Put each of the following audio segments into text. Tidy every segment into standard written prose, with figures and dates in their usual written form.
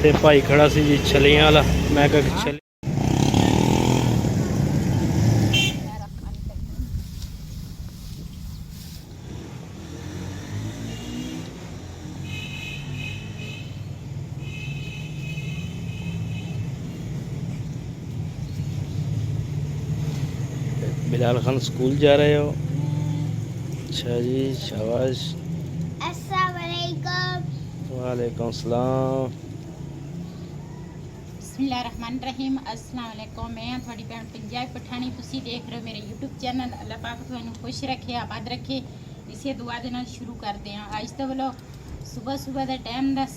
ਤੇ ਭਾਈ ਖੜਾ ਸੀ ਜੀ ਛਲੀਆਂ ਵਾਲਾ। ਮੈਂ ਕਿਹਾ ਛਲੀ बिलाल खान स्कूल जा रहे हो? अच्छा जी, शाबाश। अस्सलाम वालेकुम। वालेकुम सलाम। बिस्मिल्लाहिर्रहमानिर्रहीम। अस्सलाम वालेकुम। मैं थोड़ी भैन पंजाबी पठानी, तुसी देख रहे हो मेरे यूट्यूब चैनल। अल्लाह पाक तुहानू खुश रखे, आबाद रखे। इसे दुआ दे नाल शुरू करते हैं अज तो बोलो सुबह सुबह का टाइम का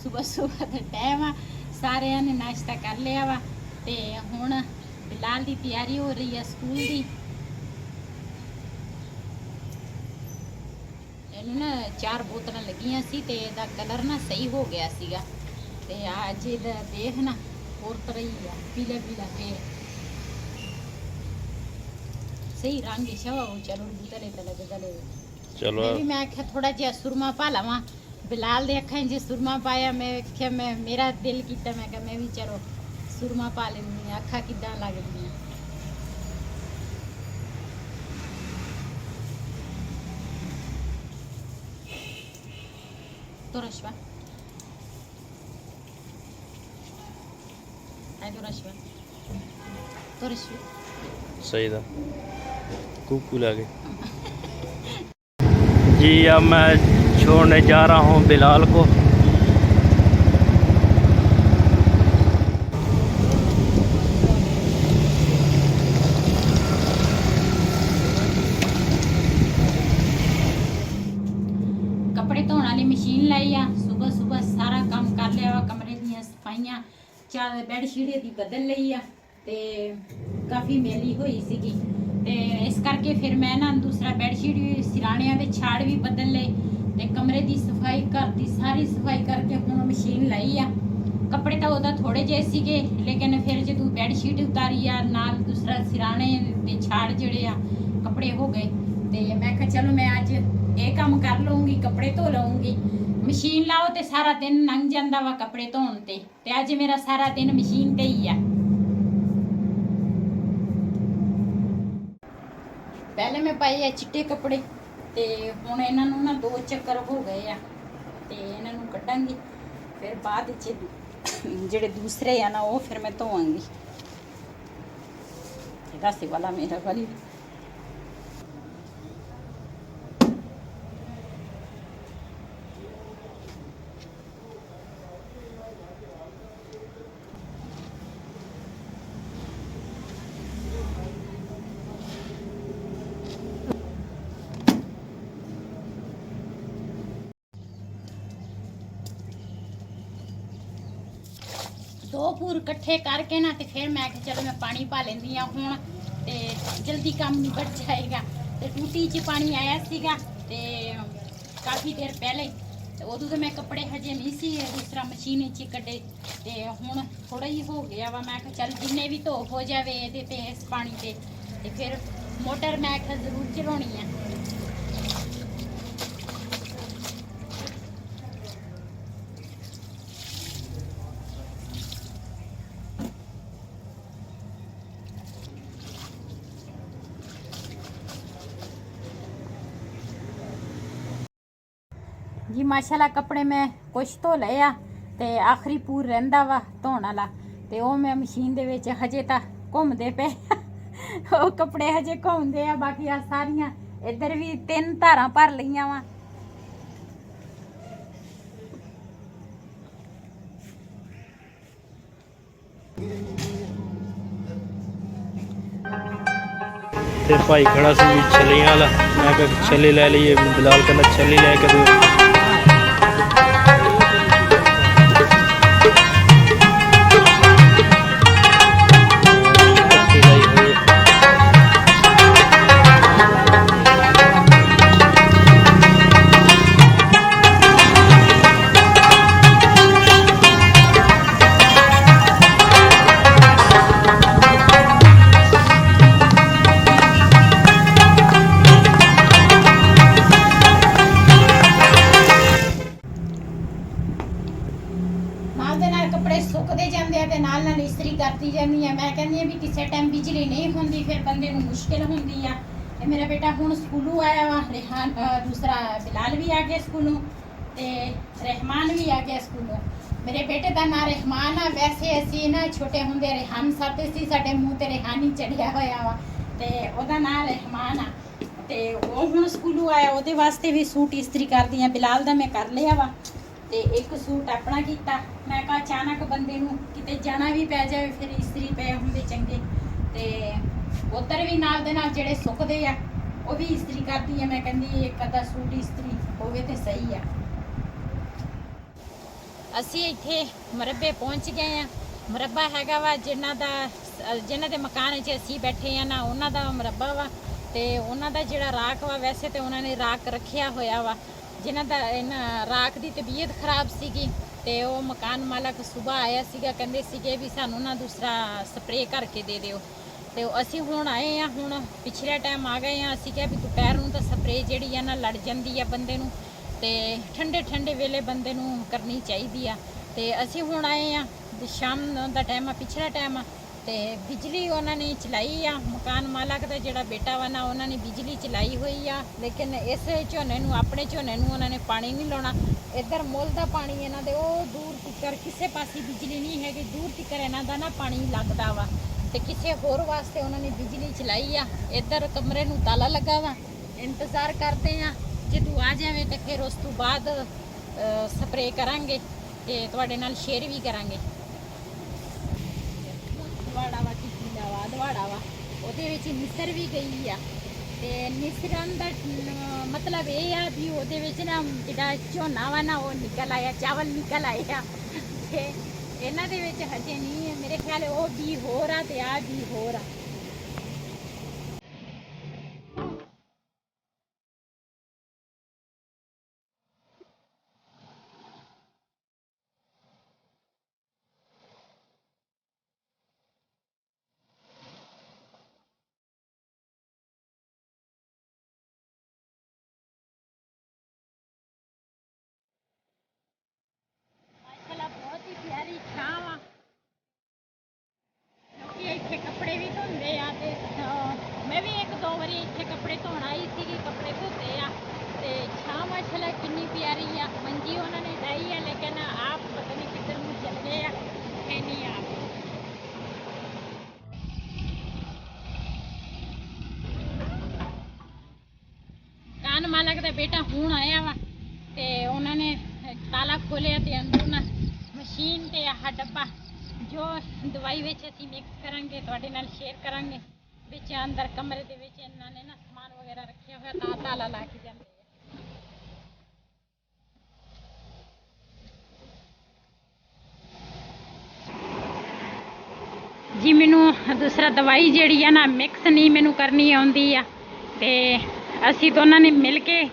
सुबह का टाइम आ। सारे ने नाश्ता कर लिया वा ते हुण बिलाल की तैयारी हो रही है स्कूल की। ਇਹਨੂੰ ਨਾ 4 ਬੋਤਲਾਂ ਲੱਗੀਆਂ ਸੀ ਤੇ ਇਹਦਾ ਕਲਰ ਨਾ ਸਹੀ ਹੋ ਗਿਆ ਸੀਗਾ ਤੇ ਅੱਜ ਇਹਦਾ ਦੇਖ ਨਾ ਹੋਰ ਤਰ੍ਹਾਂ ਹੀ ਆ, ਪੀਲਾ ਪੀਲਾ ਫੇਰ ਸਹੀ ਰੰਗ ਸ਼ਵਾ ਹੋ। ਚਲੋ ਬੁਤਲੇ ਤੇ ਲੱਗ ਗਲੇ ਚਲੋ। ਮੈਂ ਵੀ ਮੈਂ ਆਖਿਆ ਥੋੜਾ ਜਿਹਾ ਸੁਰਮਾ ਪਾ ਲਵਾਂ। ਬਿਲਾਲ ਦੇ ਅੱਖਾਂ 'ਚ ਸੁਰਮਾ ਪਾਇਆ। ਮੈਂ ਆਖਿਆ ਮੇਰਾ ਦਿਲ ਕੀਤਾ, ਮੈਂ ਕਿਹਾ ਮੈਂ ਵੀ ਚਲੋ ਸੁਰਮਾ ਪਾ ਲੈਂਦੀ ਹਾਂ, ਅੱਖਾਂ ਕਿੱਦਾਂ ਲੱਗਦੀਆਂ। तो रशवा सही था कुकू लागे जी। अब मैं छोड़ने जा रहा हूँ बिलाल को। कपड़े धोने वाली मशीन लाई आ। सुबह सुबह सारा काम कर लिया वा। कमरे दी सफाइयां चार बैडशीट दी बदल लई आ ते काफ़ी मैली हुई सीगी ते इस करके फिर मैं ना दूसरा बैडशीट भी सिराणियां दे छाड़ भी बदल ले ते कमरे दी सफाई घर दी सारी सफाई करके हुण मशीन लाई आ। कपड़े तो उदा थोड़े जे सीगे लेकिन फिर जो बैडशीट उतारी आ नाल दूसरा सिराणे दे छाड़ जड़े आ कपड़े हो गए ते मैं कहा चलो मैं अज ये काम कर लूँगी, कपड़े धो लूँगी। मशीन लाओ तो सारा दिन लंघ जाता वा कपड़े धोन ते अज मेरा सारा दिन मशीन ते ही आ। पहले मैं पाए आ चिट्टे कपड़े ते हुण इन्हां नूं ना 2 चक्कर हो गए आ ते इन्हां नूं कड्डांगी फिर बाद जिहड़े दूसरे आ ना वो फिर मैं धोवांगी। रस वाला मेरा वाली दो पूर इकट्ठे करके ना ते फिर मैं चलो मैं पानी पा लेंदी हाँ हुण ते जल्दी काम निबड़ जाएगा। ते टूटी च पानी आया सीगा ते काफ़ी देर पहले ते उदों तो मैं कपड़े हजे नहीं सी दूसरा मशीन च कड्डे ते हुण थोड़ा ही हो गया वा। मैं चल जिन्ने भी धो हो जावे इहदे ते इस पानी ते फिर मोटर मैं जरूर चलाउणी है। जी माशाल्लाह कपड़े मैं कुछ धो लए आ ते आखिरी पूर रहिंदा वा धोण वाला ते वो मैं मशीन दे विच हजे तां घुमदे पे वो कपड़े हजे घुमदे आ। बाकी आ सारियां इधर भी 3 धारां भर लईयां वा। ते भाई खड़ा सी जी छलियां वाला। मैं कहा छली ले लीए। बिलाल कहना छली लेके दो। ਦੇ ਨਾਲ ਇਸਤਰੀ ਕਰਦੀ ਜਾਂਦੀ ਆ। ਮੈਂ ਕਹਿੰਦੀ ਆ ਵੀ ਕਿਸੇ ਟਾਈਮ ਬਿਜਲੀ ਨਹੀਂ ਹੁੰਦੀ ਫਿਰ ਬੰਦੇ ਨੂੰ ਮੁਸ਼ਕਿਲ ਹੁੰਦੀ ਆ। ਤੇ ਮੇਰਾ ਬੇਟਾ ਹੁਣ ਸਕੂਲੋਂ ਆਇਆ ਵਾ, ਰਿਹਾਨ ਦੂਸਰਾ ਬਿਲਾਲ ਵੀ ਆ ਗਿਆ ਸਕੂਲੋਂ ਤੇ ਰਹਿਮਾਨ ਵੀ ਆ ਗਿਆ ਸਕੂਲੋਂ। ਮੇਰੇ ਬੇਟੇ ਦਾ ਨਾਂ ਰਹਿਮਾਨ ਆ। ਵੈਸੇ ਅਸੀਂ ਨਾ ਛੋਟੇ ਹੁੰਦੇ ਰਿਹਾਨ ਸਾਤੇ ਸੀ, ਸਾਡੇ ਮੂੰਹ ਤੇ ਰਿਹਾਨੀ ਚੜਿਆ ਹੋਇਆ ਵਾ ਤੇ ਉਹਦਾ ਨਾਂ ਰਹਿਮਾਨ ਆ। ਤੇ ਉਹ ਹੁਣ ਸਕੂਲੋਂ ਆਇਆ, ਉਹਦੇ ਵਾਸਤੇ ਵੀ ਸੂਟ ਇਸਤਰੀ ਕਰਦੀ ਆ। ਬਿਲਾਲ ਦਾ ਮੈਂ ਕਰ ਲਿਆ ਵਾ ਤੇ ਇੱਕ ਸੂਟ ਆਪਣਾ ਕੀਤਾ। ਮੈਂ ਕਿਹਾ ਅਚਾਨਕ ਬੰਦੇ ਨੂੰ ਕਿਤੇ ਜਾਣਾ ਵੀ ਪੈ ਜਾਵੇ ਫਿਰ ਇਸਤਰੀ ਪਏ ਹੁੰਦੇ ਚੰਗੇ। ਤੇ ਉੱਧਰ ਵੀ ਨਾਲ ਦੇ ਨਾਲ ਜਿਹੜੇ ਸੁੱਕਦੇ ਆ ਉਹ ਵੀ ਇਸਤਰੀ ਕਰਦੀ ਆ। ਮੈਂ ਕਹਿੰਦੀ ਇੱਕ ਅੱਧਾ ਸੂਟ ਇਸਤਰੀ ਹੋਵੇ ਤੇ ਸਹੀ ਆ। ਅਸੀਂ ਇੱਥੇ ਮੁਰੱਬੇ ਪਹੁੰਚ ਗਏ ਆ। ਮੁਰੱਬਾ ਹੈਗਾ ਵਾ ਜਿਨ੍ਹਾਂ ਦੇ ਮਕਾਨ 'ਚ ਅਸੀਂ ਬੈਠੇ ਆ ਨਾ, ਉਹਨਾਂ ਦਾ ਮੁਰੱਬਾ ਵਾ। ਤੇ ਉਹਨਾਂ ਦਾ ਜਿਹੜਾ ਰਾਖ ਵਾ, ਵੈਸੇ ਤੇ ਉਹਨਾਂ ਨੇ ਰਾਖ ਰੱਖਿਆ ਹੋਇਆ ਵਾ। ਜਿਨ੍ਹਾਂ ਦਾ ਰਾਖ ਦੀ ਤਬੀਅਤ ਖਰਾਬ ਸੀਗੀ ਤੇ ਉਹ ਮਕਾਨ ਮਾਲਕ ਸੁਬਾਹ ਆਇਆ ਸੀਗਾ, ਕਹਿੰਦੇ ਸੀਗੇ ਵੀ ਸਾਨੂੰ ਨਾ ਦੂਸਰਾ ਸਪਰੇਅ ਕਰਕੇ ਦੇ ਦਿਓ। ਤੇ ਅਸੀਂ ਹੁਣ ਆਏ ਆ, ਹੁਣ ਪਿਛਲੇ ਟਾਈਮ ਆ ਗਏ ਆ। ਅਸੀਂ ਕਿਹਾ ਵੀ ਦੁਪਹਿਰ ਨੂੰ ਤਾਂ ਸਪਰੇਅ ਜਿਹੜੀ ਆ ਨਾ ਲੜ ਜਾਂਦੀ ਆ ਬੰਦੇ ਨੂੰ, ਤੇ ਠੰਡੇ ਵੇਲੇ ਬੰਦੇ ਨੂੰ ਕਰਨੀ ਚਾਹੀਦੀ ਆ। ਤੇ ਅਸੀਂ ਹੁਣ ਆਏ ਆ, ਸ਼ਾਮ ਦਾ ਟਾਈਮ ਆ, ਪਿਛਲਾ ਟਾਈਮ ਆ। ਤੇ ਬਿਜਲੀ ਉਹਨਾਂ ਨੇ ਚਲਾਈ ਆ, ਮਕਾਨ ਮਾਲਕ ਦਾ ਜਿਹੜਾ ਬੇਟਾ ਵਾ ਨਾ ਉਹਨਾਂ ਨੇ ਬਿਜਲੀ ਚਲਾਈ ਹੋਈ ਆ। ਲੇਕਿਨ ਇਸ ਝੋਨੇ ਨੂੰ, ਆਪਣੇ ਝੋਨੇ ਨੂੰ ਉਹਨਾਂ ਨੇ ਪਾਣੀ ਨਹੀਂ ਲਾਉਣਾ। ਇੱਧਰ ਮੁੱਲ ਦਾ ਪਾਣੀ ਇਹਨਾਂ ਦੇ ਉਹ ਦੂਰ ਤੱਕ ਕਿਸੇ ਪਾਸੇ ਬਿਜਲੀ ਨਹੀਂ ਹੈਗੀ, ਦੂਰ ਤੱਕ ਇਹਨਾਂ ਦਾ ਨਾ ਪਾਣੀ ਲੱਗਦਾ ਵਾ। ਤੇ ਕਿਸੇ ਹੋਰ ਵਾਸਤੇ ਉਹਨਾਂ ਨੇ ਬਿਜਲੀ ਚਲਾਈ ਆ। ਇੱਧਰ ਕਮਰੇ ਨੂੰ ਤਾਲਾ ਲੱਗਾ ਵਾ, ਇੰਤਜ਼ਾਰ ਕਰਦੇ ਆ ਜਦੋਂ ਆ ਜਾਵੇ ਤੇ ਫਿਰ ਉਸ ਤੋਂ ਬਾਅਦ ਸਪਰੇਅ ਕਰਾਂਗੇ ਤੇ ਤੁਹਾਡੇ ਨਾਲ ਸ਼ੇਅਰ ਵੀ ਕਰਾਂਗੇ। ਦਵਾੜਾ ਵਾ ਦਵਾੜਾ ਵਾ ਉਹਦੇ ਵਿੱਚ ਨਿਸਰ ਵੀ ਗਈ ਆ। ਤੇ ਨਿਸਰਨ ਦਾ ਮਤਲਬ ਇਹ ਆ ਵੀ ਉਹਦੇ ਵਿੱਚ ਨਾ ਜਿਹੜਾ ਝੋਨਾ ਵਾ ਨਾ ਉਹ ਨਿਕਲ ਆਇਆ, ਚਾਵਲ ਨਿਕਲ ਆਏ ਆ। ਤੇ ਇਹਨਾਂ ਦੇ ਵਿੱਚ ਹਜੇ ਨਹੀਂ ਹੈ, ਮੇਰੇ ਖਿਆਲ ਉਹ ਵੀ ਹੋਰ ਆ ਤੇ ਆ ਵੀ ਹੋਰ ਆ। ਬਹੁਤ ਹੀ ਪਿਆਰੀ ਛਾਂ ਵਾ, ਕਿਉਂਕਿ ਇੱਥੇ ਕੱਪੜੇ ਵੀ ਧੋਂਦੇ ਆ। ਤੇ ਮੈਂ ਵੀ ਇੱਕ ਦੋ ਵਾਰੀ ਇੱਥੇ ਕੱਪੜੇ ਧੋਣ ਆਈ ਸੀਗੀ, ਕੱਪੜੇ ਧੋਤੇ ਆ। ਤੇ ਛਾਂ ਮਾਸ਼ਾਅੱਲਾ ਕਿੰਨੀ ਪਿਆਰੀ ਆ। ਮੰਜੀ ਉਹਨਾਂ ਨੇ ਡਾਈ ਆ, ਲੇਕਿਨ ਆਪ ਪਤਾ ਨਹੀਂ ਕਿੱਧਰ ਨੂੰ ਚਲ ਗਏ ਆ, ਹੈ ਨਹੀਂ ਆਪ। ਮਕਾਨ ਮਾਲਕ ਦਾ ਬੇਟਾ ਹੁਣ ਆਇਆ ਵਾ ਤੇ ਉਹਨਾਂ ਨੇ ਤਾਲਾ ਖੋਲਿਆ ਤੇ ਅੰਦਰ ਨਾ ਮਸ਼ੀਨ ਤੇ ਆਹ ਡੱਬਾ ਜੋ ਦਵਾਈ ਵਿੱਚ ਅਸੀਂ ਮਿਕਸ ਕਰਾਂਗੇ ਤੁਹਾਡੇ ਨਾਲ ਸ਼ੇਅਰ ਕਰਾਂਗੇ। ਵਿੱਚ ਅੰਦਰ ਕਮਰੇ ਦੇ ਵਿੱਚ ਇਹਨਾਂ ਨੇ ਨਾ ਸਮਾਨ ਵਗੈਰਾ ਰੱਖਿਆ ਹੋਇਆ, ਤਾਂ ਤਾਲਾ ਲਾ ਕੇ ਜਾਂਦੇ ਆ। ਜੀ ਮੈਨੂੰ ਦੂਸਰਾ ਦਵਾਈ ਜਿਹੜੀ ਆ ਨਾ ਮਿਕਸ ਨਹੀਂ ਮੈਨੂੰ ਕਰਨੀ ਆਉਂਦੀ ਆ, ਤੇ ਅਸੀਂ ਦੋਨਾਂ ਨੇ ਮਿਲ ਕੇ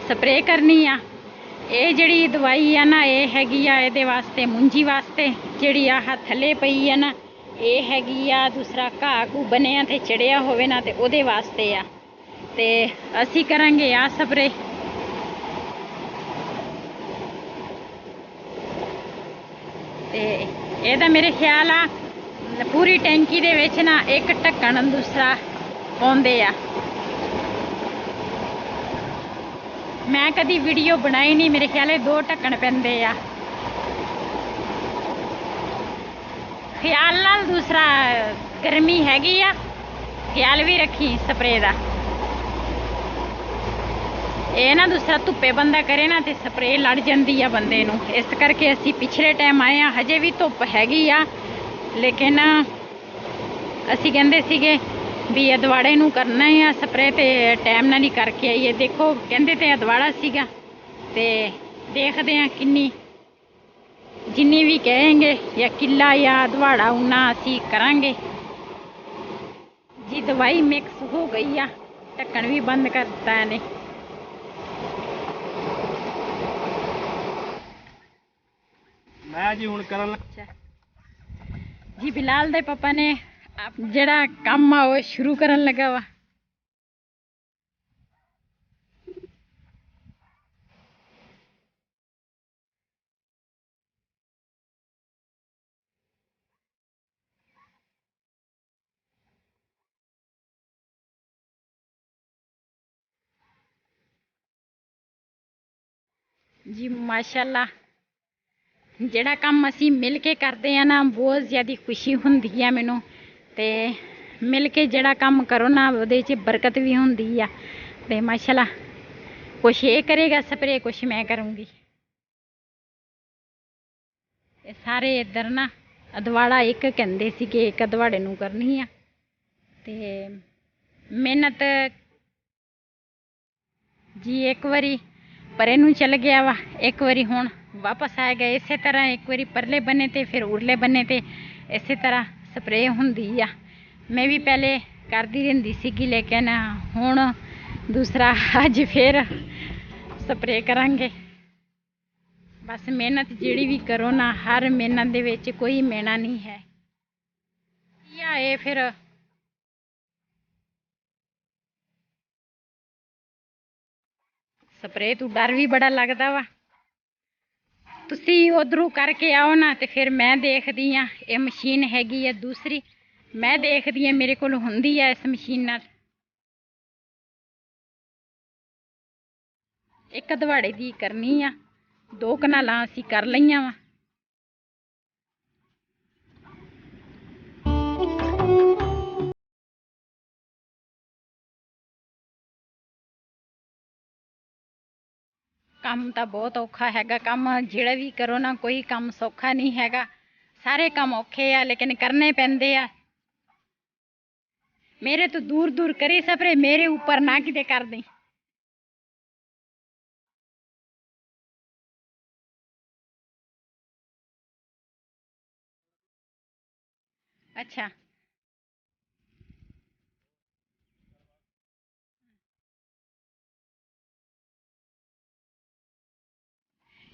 ਸਪਰੇਅ ਕਰਨੀ ਆ। ਇਹ ਜਿਹੜੀ ਦਵਾਈ ਆ ਨਾ ਇਹ ਹੈਗੀ ਆ ਇਹਦੇ ਵਾਸਤੇ, ਮੁੰਜੀ ਵਾਸਤੇ। ਜਿਹੜੀ ਆਹ ਥੱਲੇ ਪਈ ਆ ਨਾ ਇਹ ਹੈਗੀ ਆ ਦੂਸਰਾ ਘਾਹ ਘੂ ਬਣਿਆ ਤੇ ਚੜਿਆ ਹੋਵੇ ਨਾ, ਤੇ ਉਹਦੇ ਵਾਸਤੇ ਆ। ਤੇ ਅਸੀਂ ਕਰਾਂਗੇ ਆ ਸਪਰੇਅ। ਤੇ ਇਹਦਾ ਮੇਰੇ ਖਿਆਲ ਆ ਪੂਰੀ ਟੈਂਕੀ ਦੇ ਵਿੱਚ ਨਾ ਇੱਕ ਢੱਕਣ ਦੂਸਰਾ ਪਾਉਂਦੇ ਆ। ਮੈਂ ਕਦੀ ਵੀਡੀਓ ਬਣਾਈ ਨਹੀਂ, ਮੇਰੇ ਖਿਆਲ 2 ਢੱਕਣ ਪੈਂਦੇ ਆ। ਖਿਆਲ ਨਾਲ ਦੂਸਰਾ ਗਰਮੀ ਹੈਗੀ ਆ, ਖਿਆਲ ਵੀ ਰੱਖੀ ਸਪਰੇਅ ਦਾ। ਇਹ ਨਾ ਦੂਸਰਾ ਧੁੱਪੇ ਬੰਦਾ ਕਰੇ ਨਾ ਤੇ ਸਪਰੇਅ ਲੜ ਜਾਂਦੀ ਆ ਬੰਦੇ ਨੂੰ। ਇਸ ਕਰਕੇ ਅਸੀਂ ਪਿਛਲੇ ਟਾਈਮ ਆਏ ਆ, ਹਜੇ ਵੀ ਧੁੱਪ ਹੈਗੀ ਆ, ਲੇਕਿਨ ਅਸੀਂ ਕਹਿੰਦੇ ਸੀਗੇ ਵੀ ਅਦਵਾੜੇ ਨੂੰ ਕਰਨਾ ਆ ਸਪਰੇਅ ਤੇ ਟਾਈਮ ਨਾਲ ਹੀ ਕਰਕੇ ਆਈਏ। ਦੇਖੋ ਕਹਿੰਦੇ ਤੇ ਅਦਵਾੜਾ ਸੀਗਾ, ਤੇ ਦੇਖਦੇ ਆ ਕਿੰਨੀ ਜਿੰਨੀ ਵੀ ਕਹੇਂਗੇ ਜਾਂ ਕਿੱਲਾ ਜਾਂ ਅਦਵਾੜਾ ਉਨਾ ਅਸੀਂ ਕਰਾਂਗੇ ਜੀ। ਦਵਾਈ ਮਿਕਸ ਹੋ ਗਈ ਆ, ਢੱਕਣ ਵੀ ਬੰਦ ਕਰ ਦਿੱਤਾ ਇਹਨੇ। ਮੈਂ ਜੀ ਹੁਣ ਕਰਨ ਜੀ ਬਿਲਾਲ ਦੇ ਪਾਪਾ ਨੇ ਜਿਹੜਾ ਕੰਮ ਆ ਉਹ ਸ਼ੁਰੂ ਕਰਨ ਲੱਗਾ ਵਾ। ਜੀ ਮਾਸ਼ਾਅੱਲਾ, ਜਿਹੜਾ ਕੰਮ ਅਸੀਂ ਮਿਲ ਕੇ ਕਰਦੇ ਆ ਨਾ ਬਹੁਤ ਜ਼ਿਆਦਾ ਖੁਸ਼ੀ ਹੁੰਦੀ ਆ ਮੈਨੂੰ। ਤੇ ਮਿਲ ਕੇ ਜਿਹੜਾ ਕੰਮ ਕਰੋ ਨਾ ਉਹਦੇ 'ਚ ਬਰਕਤ ਵੀ ਹੁੰਦੀ ਆ। ਤੇ ਮਾਸ਼ਾਅੱਲਾ ਕੁਛ ਇਹ ਕਰੇਗਾ ਸਪਰੇ, ਕੁਛ ਮੈਂ ਕਰੂੰਗੀ। ਇਹ ਸਾਰੇ ਇੱਧਰ ਨਾ ਅਦਵਾੜਾ ਇੱਕ ਕਹਿੰਦੇ ਸੀ ਕਿ ਇੱਕ ਅਦਵਾੜੇ ਨੂੰ ਕਰਨੀ ਆ। ਤੇ ਮਿਹਨਤ ਜੀ ਇੱਕ ਵਾਰੀ ਪਰੇ ਨੂੰ ਚਲ ਗਿਆ ਵਾ, ਇੱਕ ਵਾਰੀ ਹੁਣ ਵਾਪਸ ਆ ਗਿਆ। ਇਸੇ ਤਰ੍ਹਾਂ ਇੱਕ ਵਾਰੀ ਪਰਲੇ ਬੰਨੇ ਤੇ ਫਿਰ ਉਰਲੇ ਬੰਨੇ ਤੇ ਇਸੇ ਤਰ੍ਹਾਂ ਸਪਰੇਅ ਹੁੰਦੀ ਆ। ਮੈਂ ਵੀ ਪਹਿਲੇ ਕਰਦੀ ਰਹਿੰਦੀ ਸੀਗੀ, ਲੇਕਿਨ ਹੁਣ ਦੂਸਰਾ ਅੱਜ ਫਿਰ ਸਪਰੇਅ ਕਰਾਂਗੇ। ਬਸ ਮਿਹਨਤ ਜਿਹੜੀ ਵੀ ਕਰੋ ਨਾ, ਹਰ ਮਿਹਨਤ ਦੇ ਵਿੱਚ ਕੋਈ ਮੇਣਾ ਨਹੀਂ ਹੈ। ਜਾਂ ਇਹ ਫਿਰ ਸਪਰੇਅ ਤੋਂ ਡਰ ਵੀ ਬੜਾ ਲੱਗਦਾ ਵਾ। ਤੁਸੀਂ ਉਧਰੋਂ ਕਰਕੇ ਆਓ ਨਾ ਤੇ ਫਿਰ ਮੈਂ ਦੇਖਦੀ ਆ। ਇਹ ਮਸ਼ੀਨ ਹੈਗੀ ਆ ਦੂਸਰੀ, ਮੈਂ ਦੇਖਦੀ ਆ ਮੇਰੇ ਕੋਲ ਹੁੰਦੀ ਆ ਇਸ ਮਸ਼ੀਨ ਨਾਲ। ਇੱਕ ਦਵਾੜੇ ਦੀ ਕਰਨੀ ਆ, 2 ਕਨਾਲਾਂ ਅਸੀਂ ਕਰ ਲਈਆਂ ਵਾ। ਕੰਮ ਤਾਂ ਬਹੁਤ ਔਖਾ ਹੈਗਾ। ਕੰਮ ਜਿਹੜਾ ਵੀ ਕਰੋ ਨਾ, ਕੋਈ ਕੰਮ ਸੌਖਾ ਨਹੀਂ ਹੈਗਾ। ਸਾਰੇ ਕੰਮ ਔਖੇ ਆ ਲੇਕਿਨ ਕਰਨੇ ਪੈਂਦੇ ਆ। ਮੇਰੇ ਤੋਂ ਦੂਰ ਦੂਰ ਕਰੀ ਸਪਰੇ, ਮੇਰੇ ਉੱਪਰ ਨਾ ਕਿਤੇ ਕਰ ਦੇ। ਅੱਛਾ,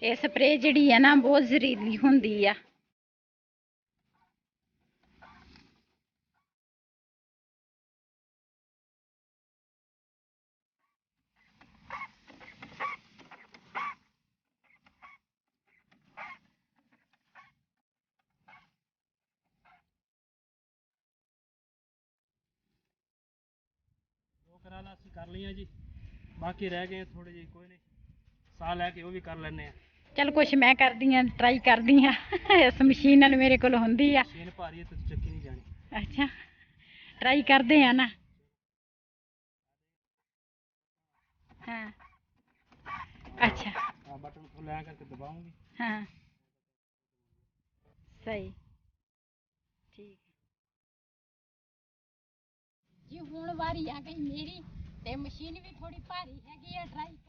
ਇਹ ਸਪਰੇਅ ਜਿਹੜੀ ਆ ਨਾ ਬਹੁਤ ਜ਼ਹਿਰੀਲੀ ਹੁੰਦੀ ਆ। ਕਰਾਲਾ ਅਸੀਂ ਕਰ ਲਈਆਂ ਜੀ, ਬਾਕੀ ਰਹਿ ਗਏ ਥੋੜੇ ਜਿਹੇ, ਕੋਈ ਨਹੀਂ ਸਾਹ ਲੈ ਕੇ ਉਹ ਵੀ ਕਰ ਲੈਣੇ ਆ। ਚਲ ਕੁਛ ਮੈਂ ਕਰਦੀ ਆ, ਟਰਾਈ ਕਰਦੀ ਆ। ਇਸ ਮਸ਼ੀਨ ਨਾਲ ਮੇਰੇ ਕੋਲ ਹੁੰਦੀ ਆ। ਮਸ਼ੀਨ ਭਾਰੀ ਹੈ ਤੇ ਚੱਕੀ ਨਹੀਂ ਜਾਣੀ। ਅੱਛਾ, ਟਰਾਈ ਕਰਦੇ ਆ ਨਾ। ਹਾਂ, ਅੱਛਾ, ਆ ਬਟਨ ਖੋਲ ਐ ਕਰਕੇ ਦਬਾਉਂਗੀ। ਹਾਂ ਸਹੀ, ਠੀਕ ਜੀ। ਹੁਣ ਵਾਰੀ ਆ ਗਈ ਮੇਰੀ, ਤੇ ਮਸ਼ੀਨ ਵੀ ਥੋੜੀ ਭਾਰੀ ਹੈਗੀ ਆ। ਟਰਾਈ ਕਰਾਂਗੇ।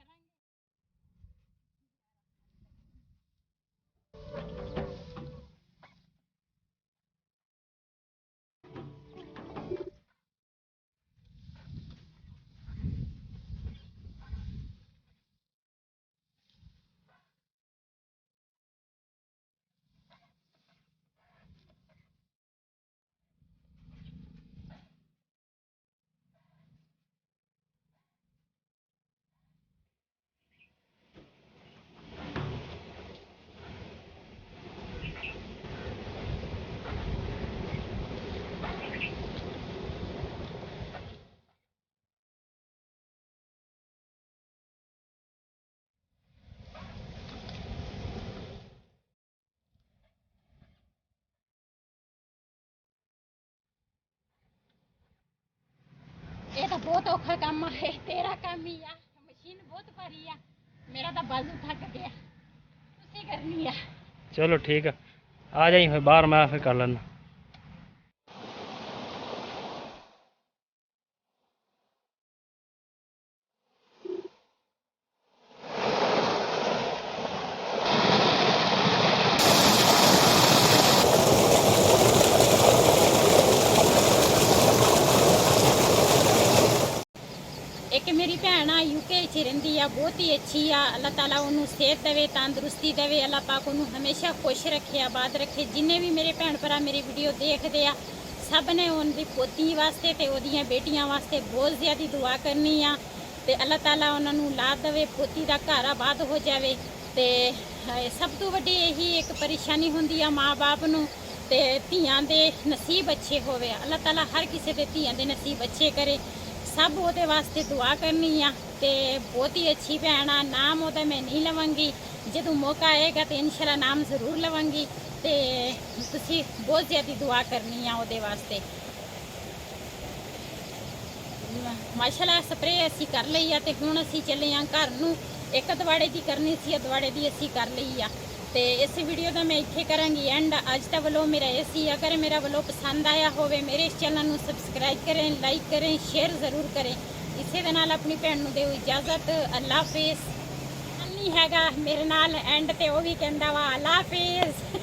ਇਹ ਤਾਂ ਬਹੁਤ ਔਖਾ ਕੰਮ ਹੈ, ਤੇਰਾ ਕੰਮ ਹੀ ਆ। ਮਸ਼ੀਨ ਬਹੁਤ ਭਾਰੀ ਆ, ਮੇਰਾ ਤਾਂ ਬਾਜ਼ੂ ਥੱਕ ਗਿਆ। ਤੁਸੀਂ ਕਰਨੀ ਆ। ਚਲੋ ਠੀਕ ਆ ਜਾਈ ਫਿਰ ਬਾਹਰ, ਮੈਂ ਫਿਰ ਕਰ ਲੈਣਾ। ਇੱਕ ਮੇਰੀ ਭੈਣ ਆ ਯੂਕੇ 'ਚ ਰਹਿੰਦੀ ਆ, ਬਹੁਤ ਹੀ ਅੱਛੀ ਆ। ਅੱਲਾਹ ਤਾਲਾ ਉਹਨੂੰ ਸਿਹਤ ਦੇਵੇ, ਤੰਦਰੁਸਤੀ ਦੇਵੇ। ਅੱਲਾਹ ਪਾਕ ਉਹਨੂੰ ਹਮੇਸ਼ਾ ਖੁਸ਼ ਰੱਖੇ, ਆਬਾਦ ਰੱਖੇ। ਜਿੰਨੇ ਵੀ ਮੇਰੇ ਭੈਣ ਭਰਾ ਮੇਰੀ ਵੀਡੀਓ ਦੇਖਦੇ ਆ, ਸਭ ਨੇ ਉਹਦੀ ਪੋਤੀ ਵਾਸਤੇ ਤੇ ਉਹਦੀਆਂ ਬੇਟੀਆਂ ਵਾਸਤੇ ਬਹੁਤ ਜ਼ਿਆਦਾ ਦੁਆ ਕਰਨੀ ਆ। ਤੇ ਅੱਲਾਹ ਤਾਲਾ ਉਹਨਾਂ ਨੂੰ ਔਲਾਦ ਦੇਵੇ, ਪੋਤੀ ਦਾ ਘਰ ਆਬਾਦ ਹੋ ਜਾਵੇ। ਤੇ ਸਭ ਤੋਂ ਵੱਡੀ ਇਹੀ ਇੱਕ ਪਰੇਸ਼ਾਨੀ ਹੁੰਦੀ ਆ ਮਾਂ ਬਾਪ ਨੂੰ, ਤੇ ਧੀਆਂ ਦੇ ਨਸੀਬ ਅੱਛੇ ਹੋਵੇ। ਅੱਲਾਹ ਤਾਲਾ ਹਰ ਕਿਸੇ ਦੇ ਧੀਆਂ ਦੇ ਨਸੀਬ ਅੱਛੇ ਕਰੇ। ਸਭ ਉਹਦੇ ਵਾਸਤੇ ਦੁਆ ਕਰਨੀ ਆ। ਤੇ ਬਹੁਤ ਹੀ ਅੱਛੀ ਭੈਣ ਆ, ਨਾਮ ਉਹਦਾ ਮੈਂ ਨਹੀਂ ਲਵਾਂਗੀ। ਜਦੋਂ ਮੌਕਾ ਆਏਗਾ ਤੇ ਇਨਸ਼ਾਅੱਲਾ ਨਾਮ ਜ਼ਰੂਰ ਲਵਾਂਗੀ ਤੇ ਤੁਸੀਂ ਬਹੁਤ ਜ਼ਿਆਦਾ ਦੁਆ ਕਰਨੀ ਆ ਉਹਦੇ ਵਾਸਤੇ। ਮਾਸ਼ਾਅੱਲਾ ਸਪਰੇ ਅਸੀਂ ਕਰ ਲਈ ਆ ਤੇ ਹੁਣ ਅਸੀਂ ਚੱਲੇ ਆ ਘਰ ਨੂੰ। ਇੱਕ ਦਵਾੜੇ ਦੀ ਕਰਨੀ ਸੀ, ਦਵਾੜੇ ਦੀ ਅਸੀਂ ਕਰ ਲਈ ਆ ਤੇ ਇਸ ਵੀਡੀਓ ਦਾ ਮੈਂ ਇੱਥੇ ਕਰਾਂਗੀ ਐਂਡ। ਅੱਜ ਦਾ ਵਲੋਗ ਮੇਰਾ ਇਹ ਸੀ। ਅਗਰ ਮੇਰਾ ਵਲੋਗ ਪਸੰਦ ਆਇਆ ਹੋਵੇ ਮੇਰੇ ਇਸ ਚੈਨਲ ਨੂੰ ਸਬਸਕ੍ਰਾਈਬ ਕरें, ਲਾਈਕ ਕरें, ਸ਼ੇਅਰ ਜ਼ਰੂਰ ਕरें। ਇਸੇ ਦੇ ਨਾਲ ਆਪਣੀ ਭੈਣ ਨੂੰ ਦਿਓ ਇਜਾਜ਼ਤ। ਅੱਲਾ ਹਾਫਿਜ਼। ਨਹੀਂ ਹੈਗਾ ਮੇਰੇ ਨਾਲ ਐਂਡ ਤੇ ਉਹ ਵੀ ਕਹਿੰਦਾ ਵਾ ਅੱਲਾ ਹਾਫਿਜ਼।